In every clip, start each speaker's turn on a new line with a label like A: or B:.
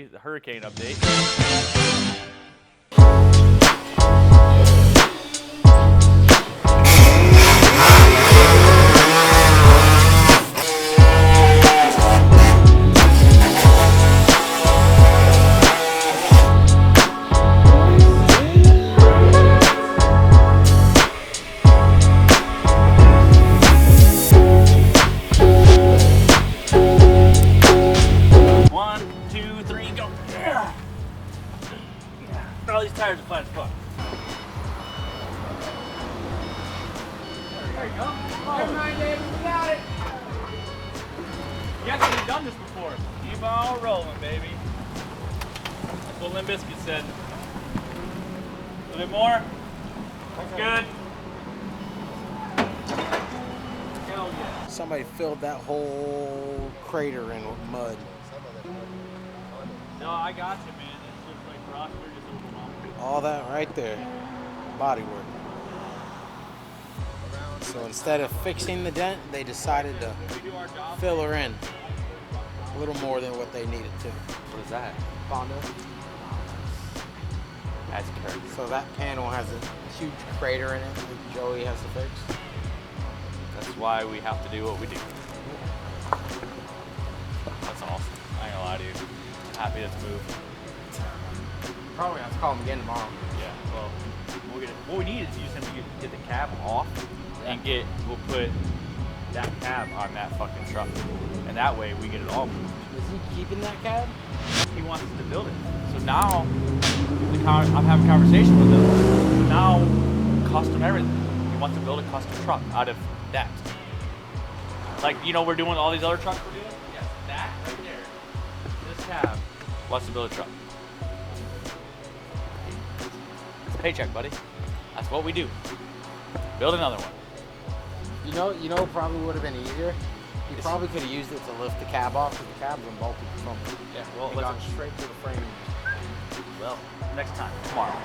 A: everybody. The hurricane update. All these tires are flat as fuck. There you go.
B: Never mind, David, we got it.
A: You guys have done this before. Keep on rolling, baby. That's what Limp Bizkit said. A little bit more. That's good. Hell yeah.
C: Somebody filled that whole crater in with mud.
A: No, I got you, man. It's just like rock. We're just overwhelmed.
C: All that right there. Body work. So instead of fixing the dent, they decided to fill her in a little more than what they needed to.
A: What is that?
C: Bondo.
A: That's crazy.
C: So that panel has a huge crater in it that Joey has to fix.
A: That's why we have to do what we do. That's awesome. I ain't gonna lie to you. I'm happy that's moved.
C: Probably have to call him again tomorrow.
A: Yeah, well, what we need is use him to get the cab off and we'll put that cab on that fucking truck. And that way we get it all moved.
C: Is he keeping that cab?
A: He wants us to build it. So now, I'm having a conversation with him. Now, custom everything. He wants to build a custom truck out of that. Like, you know, we're doing all these other trucks we're doing? Yes, that right there. This cab wants to build a truck. It's a paycheck, buddy. That's what we do. Build another one.
C: You know, probably would have been easier. He probably could have used it to lift the cab off because the cab's unbolted from it.
A: Yeah, well,
C: It gone straight to the frame.
A: Well, next time, tomorrow.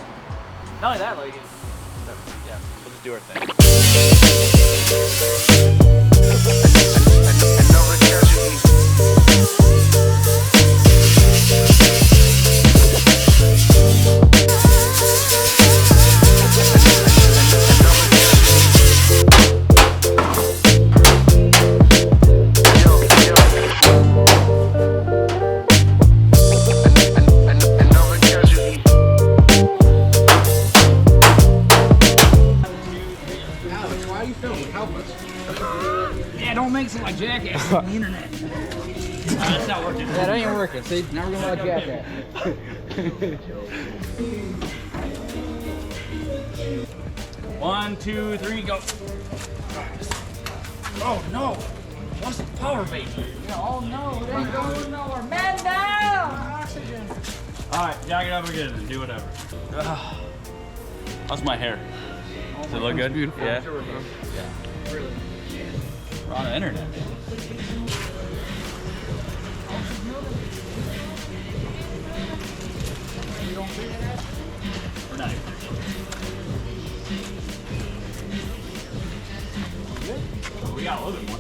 A: Not only that, like, yeah, we'll just do our thing.
B: Yeah, don't make it like jackass on the internet. That's not working.
C: That ain't working. See, now we're gonna let jackass.
A: One, two, three, go.
B: Oh no! What's the power bait?
C: Oh no, it ain't going nowhere. Man down! Oxygen.
A: Alright, jack it up again and do whatever. How's my hair? Does it look good?
C: Beautiful.
A: Yeah.
C: Sure, bro.
A: Yeah. Really. We're on the internet. We're not even. We got a little bit more.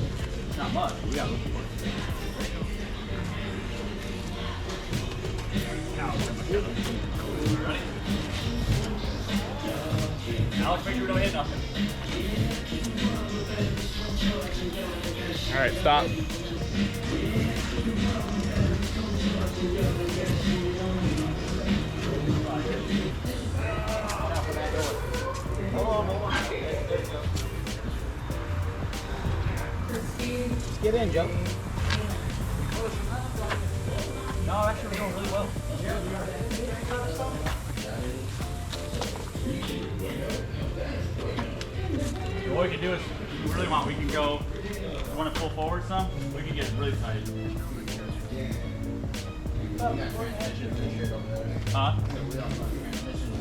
A: Not much, but we got a little bit more. Ready? Alex, make sure we don't hit nothing. All right, stop.
C: Get in, Joe.
A: No, actually, we're going really well. What we can do is, if you really want, we can go, if you want to pull forward some, we can get really tight. Huh?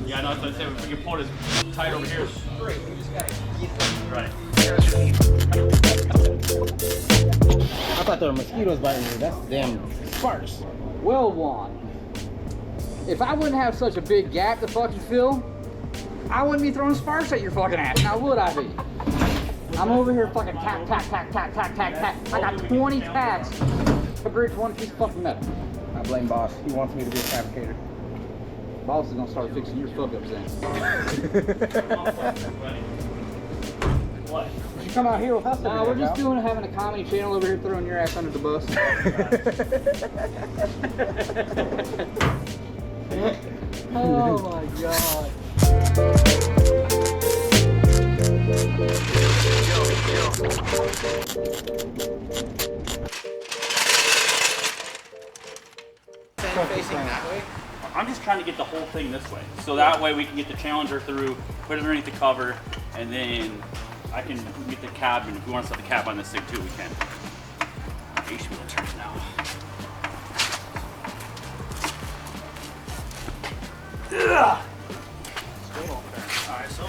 A: Yeah, no, that's what I said. If we can pull it as tight over here. Right.
C: I thought there were mosquitoes biting me. That's damn sparks.
B: Well, Juan, if I wouldn't have such a big gap to fucking fill, I wouldn't be throwing sparks at your fucking ass. Now would I be? I'm over here fucking tack. I got 20 tacks to bridge one piece of fucking metal. blame boss. He wants me to be a fabricator. Boss is gonna start fixing your fuck-ups then.
A: What?
B: You come out here with us. We're just having a comedy channel over here, throwing your ass under the bus. Oh my god.
C: Facing that way.
A: I'm just trying to get the whole thing this way, so that way we can get the Challenger through, put it underneath the cover, and then I can get the cab. And if we want to set the cab on this thing too, we can. H-wheel turns now. Ugh. Alright, so.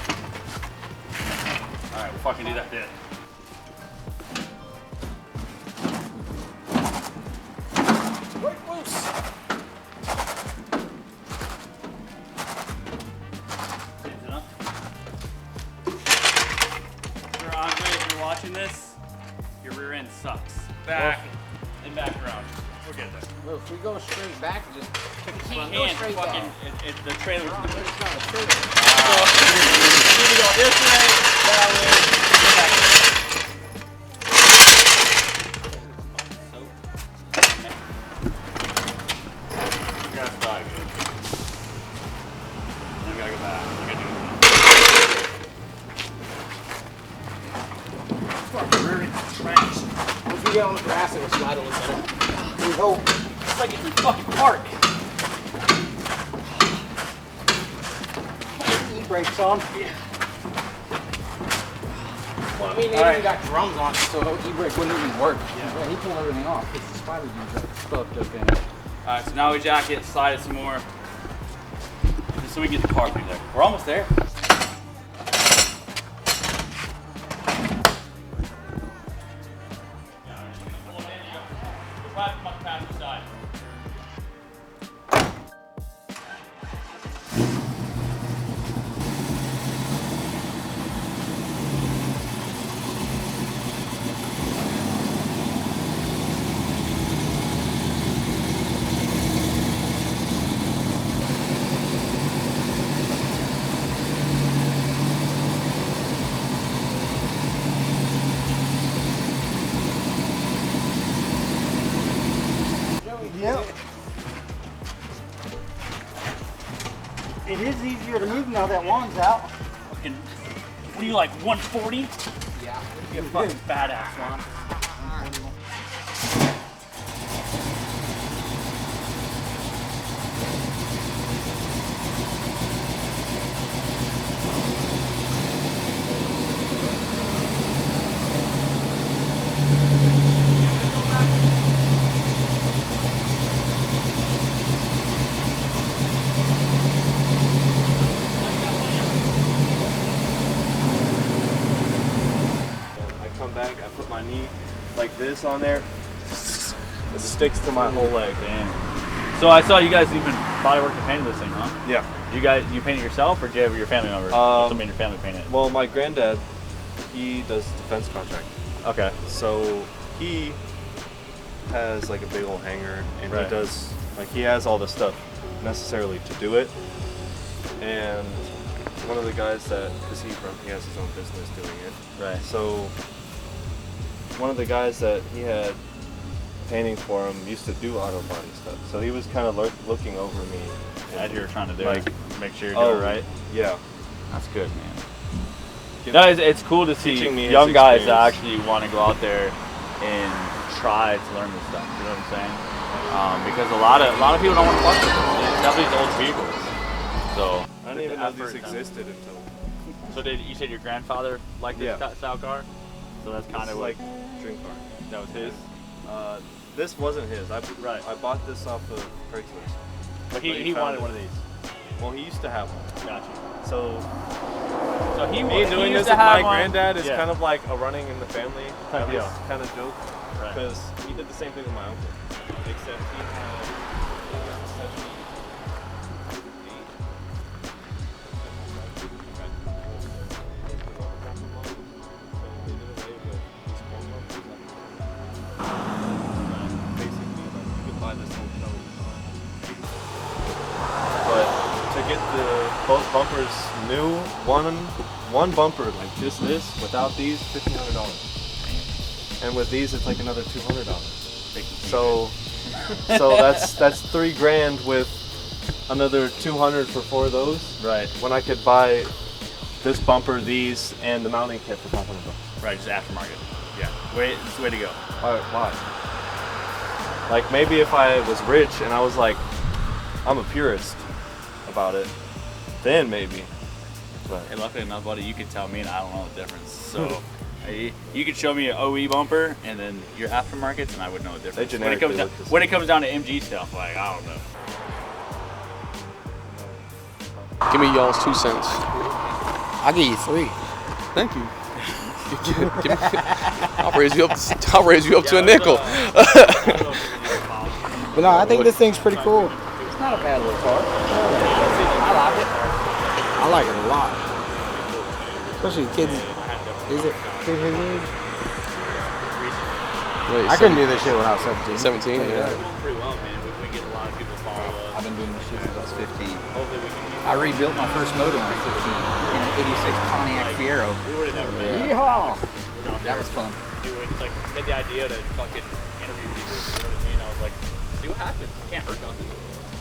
A: Alright, we'll fucking do that then.
C: Work loose.
A: Sir Andre, if you're watching this, your rear end sucks. Back and back around. We'll get there.
C: Well, if we go straight back, just pick a front. Go
A: Can't
C: straight
A: fucking,
C: back.
A: the trailer's
C: It's not a trailer.
A: So, you need to go this way, that way, go back. You gotta start good. Then we gotta go back. We gotta do it. Fucking rear end's trash.
C: Once we get on the grass, it'll slide a little better. We hope.
A: It's like it's in fucking park.
B: E-brakes on.
A: Yeah.
C: Well, I mean, they even got drums on it, so
B: E-brake wouldn't even work. Yeah, he pulled everything off because the spider dudes are fucked up in it.
A: Alright, so now we jack it, slide it some more. Just so we can get the car through there. We're almost there.
B: Yep. It is easier to move now that one's out.
A: Fucking, what are you like, 140?
C: yeah.
A: You're a fucking badass, Lon.
D: Back, I put my knee like this on there. It sticks to my whole leg.
A: Damn. So I saw you guys even bodywork and painted this thing, huh?
D: Yeah.
A: You paint it yourself, or do you have your family member? Somebody in your family paint it.
D: Well, my granddad, he does defense contract.
A: Okay.
D: So he has like a big old hangar, and
A: Right.
D: he does like he has all the stuff necessarily to do it. And one of the guys that, because he has his own business doing it.
A: Right.
D: So one of the guys that he had painting for him used to do auto body stuff. So he was kind of looking over me
A: As you were trying to do
D: like,
A: it, make sure you're doing it right.
D: Yeah.
A: That's good, man. No, it's cool to see
D: Teaching me his
A: young guys that
D: experience.
A: actually want to go out there and try to learn this stuff. You know what I'm saying? Because a lot of people don't want to fuck with it. Definitely the old vehicles. So
D: I didn't even know these existed until.
A: So you said your grandfather liked this style car? So that's kind of
D: like dream car.
A: that was his.
D: This wasn't his. I
A: Right.
D: bought this off of Craigslist.
A: But he
D: found
A: wanted
D: it.
A: one of these.
D: Well, he used to have one.
A: Gotcha.
D: So
A: he
D: me doing
A: used
D: this
A: to
D: with my
A: have one.
D: granddad is
A: Yeah.
D: kind of like a running in the family
A: Type deal.
D: kind of joke,
A: Right.
D: because he did the same thing with my uncle, except he had basically like you could buy this whole coat both bumpers new. One bumper like just this without these, $1,500. And with these, it's like another $200. So that's $3,000 with another 200 for 4 of those.
A: Right.
D: When I could buy this bumper, these, and the mounting kit for $500.
A: Right, just aftermarket. Yeah, it's the way to go.
D: Why? Like maybe if I was rich and I was like, I'm a purist about it, then maybe. But
A: Hey, luckily enough, buddy, you could tell me and I don't know the difference. So you could show me an OE bumper and then your aftermarkets and I would know the difference.
D: They
A: When it comes down to MG stuff, like, I don't know.
E: Give me y'all's 2 cents.
C: I'll give you 3.
E: Thank you. I'll raise you up to a nickel.
C: But no, I think this thing's pretty cool.
B: It's not a bad little car. I like it.
C: I like it a lot. Especially kids. Is it kids his age?
E: Wait,
C: I couldn't do this shit when I was 17.
E: 17, yeah.
A: Pretty well, man. We get a lot of people follow us.
B: I've been doing this shit since I was 15.
A: Hopefully we can.
B: I rebuilt my first motor when I was 15 in an 86 Pontiac Fiero.
A: We would have never been.
B: Yeehaw! That was fun.
A: Doing, like, had the idea to fucking interview people, you know what I mean? I was like, see what happens. Can't hurt nothing.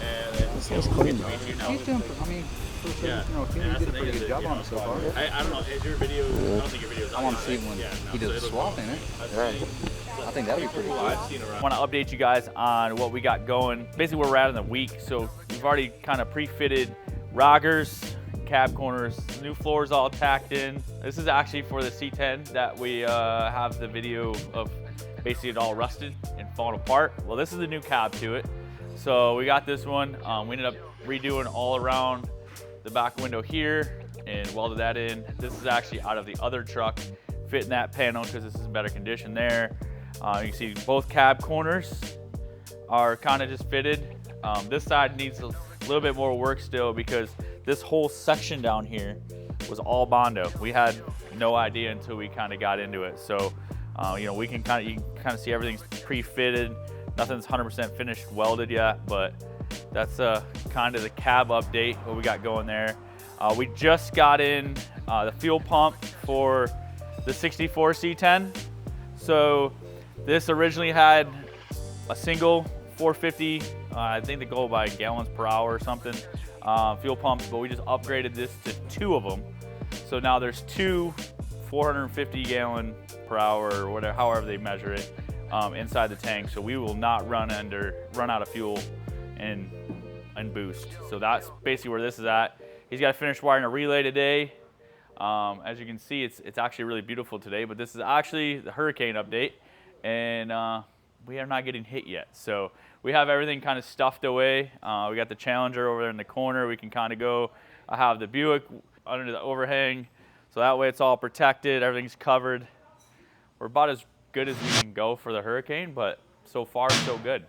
A: And then,
C: This is clean, though.
B: He's doing, I mean,
A: Yeah.
B: he
A: And that's
B: did
A: the
B: a pretty
A: thing
B: good
A: is
B: job
A: that,
B: on it so far.
A: I don't know, is your video, I don't think your video is
B: I want to see when he does the swap in it. I think that'd be pretty cool.
A: I want to update you guys on what we got going. Basically, where we're at in the week. So we've already kind of pre-fitted roggers, cab corners, new floors all tacked in. This is actually for the C10 that we have the video of basically it all rusted and falling apart. Well, this is the new cab to it. So we got this one. We ended up redoing all around the back window here and welded that in. This is actually out of the other truck, fitting that panel because this is in better condition there. You can see both cab corners are kind of just fitted. This side needs a little bit more work still because this whole section down here was all Bondo. We had no idea until we kind of got into it. So, you know, you can kind of see everything's pre-fitted. Nothing's 100% finished welded yet, but that's kind of the cab update, what we got going there. We just got in the fuel pump for the 64 C10. So this originally had a single 450, I think they go by gallons per hour or something, fuel pumps, but we just upgraded this to 2 of them. So now there's 2 450 gallon per hour or whatever, however they measure it, inside the tank. So we will not run out of fuel and boost. So that's basically where this is at. He's got to finish wiring a relay today. As you can see, it's actually really beautiful today, but this is actually the hurricane update, and we are not getting hit yet. So we have everything kind of stuffed away. We got the Challenger over there in the corner. We can kind of go. I have the Buick under the overhang, so that way it's all protected. Everything's covered. We're about as good as we can go for the hurricane, but so far so good.